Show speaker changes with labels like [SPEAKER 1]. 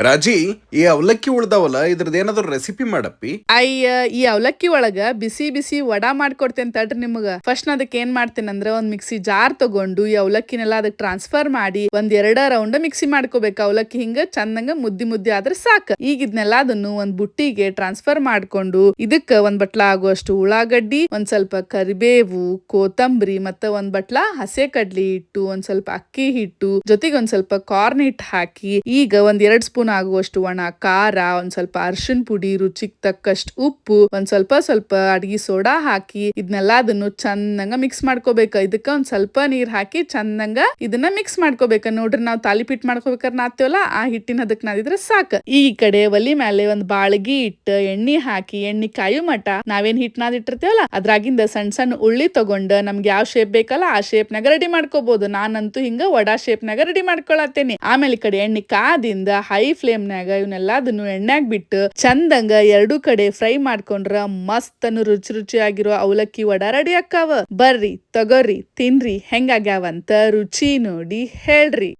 [SPEAKER 1] ರಾಜಿ, ಈ ಅವಲಕ್ಕಿ ಉಳ್ದಾವಲ್ಲ ಇದ್ರದ್ದು ಏನಾದ್ರು ರೆಸಿಪಿ ಮಾಡಪ್ಪಿ.
[SPEAKER 2] ಅಯ್ಯ, ಈ ಅವಲಕ್ಕಿ ಒಳಗ ಬಿಸಿ ಬಿಸಿ ವಡಾ ಮಾಡ್ಕೊಡ್ತೇನೆ ತಡ್ರಿ ನಿಮಗ. ಫಸ್ಟ್ ನಾ ಅದಕ್ಕೆ ಏನ್ ಮಾಡ್ತೇನಂದ್ರ ಒಂದ್ ಮಿಕ್ಸಿ ಜಾರ್ ತಗೊಂಡು ಈ ಅವಲಕ್ಕಿನೆಲ್ಲ ಅದಕ್ಕೆ ಟ್ರಾನ್ಸ್ಫರ್ ಮಾಡಿ ಒಂದ್ 2 ರೌಂಡ್ ಮಿಕ್ಸಿ ಮಾಡ್ಕೋಬೇಕು. ಅವಲಕ್ಕಿ ಹಿಂಗ ಚಂದಂಗ ಮುದ್ದಿ ಮುದ್ದಿ ಆದ್ರೆ ಸಾಕ. ಈಗ ಇದನ್ನೆಲ್ಲ ಅದನ್ನು ಒಂದ್ ಬುಟ್ಟಿಗೆ ಟ್ರಾನ್ಸ್ಫರ್ ಮಾಡ್ಕೊಂಡು ಇದಕ್ಕ ಒಂದ್ ಬಟ್ಲ ಆಗುವಷ್ಟು ಉಳ್ಳಾಗಡ್ಡಿ, ಒಂದ್ ಸ್ವಲ್ಪ ಕರಿಬೇವು, ಕೋತಂಬರಿ, ಮತ್ತೆ ಒಂದ್ ಬಟ್ಲ ಹಸೆ ಕಡ್ಲಿ ಹಿಟ್ಟು, ಒಂದ್ ಸ್ವಲ್ಪ ಅಕ್ಕಿ ಹಿಟ್ಟು, ಜೊತೆಗೆ ಒಂದ್ ಸ್ವಲ್ಪ ಕಾರ್ನ್ ಹಿಟ್ಟು ಹಾಕಿ, ಈಗ ಒಂದ್ 2 ಸ್ಪೂನ್ ಆಗುವಷ್ಟು ಒಣ ಖಾರ, ಒಂದ್ ಸ್ವಲ್ಪ ಅರ್ಶಿನ ಪುಡಿ, ರುಚಿಗೆ ತಕ್ಕಷ್ಟು ಉಪ್ಪು, ಒಂದ್ ಸ್ವಲ್ಪ ಅಡ್ಗಿ ಸೋಡಾ ಹಾಕಿ ಇದನ್ನೆಲ್ಲ ಅದನ್ನು ಚಂದಂಗ ಮಿಕ್ಸ್ ಮಾಡ್ಕೋಬೇಕ. ಇದಕ್ಕ ಒಂದ್ ಸ್ವಲ್ಪ ನೀರ್ ಹಾಕಿ ಚಂದಂಗ ಇದನ್ನ ಮಿಕ್ಸ್ ಮಾಡ್ಕೋಬೇಕ. ನೋಡ್ರಿ, ನಾವು ತಾಲಿಪೀಟ್ ಮಾಡ್ಕೋಬೇಕಾದ್ರೆ ನಾತ್ತೇವಲ್ಲ ಆ ಹಿಟ್ಟಿನ ಅದಕ್ಕೆ ನಾದಿದ್ರೆ ಸಾಕ. ಈ ಕಡೆ ಒಲಿ ಮೇಲೆ ಒಂದ್ ಬಾಳ್ಗಿ ಇಟ್ಟು ಎಣ್ಣೆ ಹಾಕಿ ಎಣ್ಣೆ ಕಾಯು ಮಟ ನಾವೇನ್ ಹಿಟ್ ನಾದಿಟ್ಟಿರ್ತೇವಲ್ಲ ಅದ್ರಾಗಿಂದ ಸಣ್ಣ ಸಣ್ಣ ಉಳ್ಳಿ ತಗೊಂಡ ನಮ್ಗೆ ಯಾವ ಶೇಪ್ ಬೇಕಲ್ಲ ಆ ಶೇಪ್ನಾಗ ರೆಡಿ ಮಾಡ್ಕೋಬಹುದು. ನಾನಂತೂ ಹಿಂಗ ವಡಾ ಶೇಪ್ನಾಗ ರೆಡಿ ಮಾಡ್ಕೊಳತ್ತೇನೆ. ಆಮೇಲೆ ಈ ಕಡೆ ಎಣ್ಣೆ ಕಾದಿಂದ ಹೈ ಫ್ಲೇಮ್ನಾಗ ಇವನ್ನೆಲ್ಲದನ್ನು ಎಣ್ಣೆಗ್ ಬಿಟ್ಟು ಚಂದಂಗ 2 ಕಡೆ ಫ್ರೈ ಮಾಡ್ಕೊಂಡ್ರ ಮಸ್ತ್ ಅನ್ನು ರುಚಿ ರುಚಿಯಾಗಿರೋ ಅವಲಕ್ಕಿ ವಡಾ ರೆಡಿ ಅಕ್ಕಾವ. ಬರ್ರಿ ತಗೋರಿ ತಿನ್ರಿ ಹೆಂಗಾಗ್ಯಾವಂತ ರುಚಿ ನೋಡಿ ಹೇಳ್ರಿ.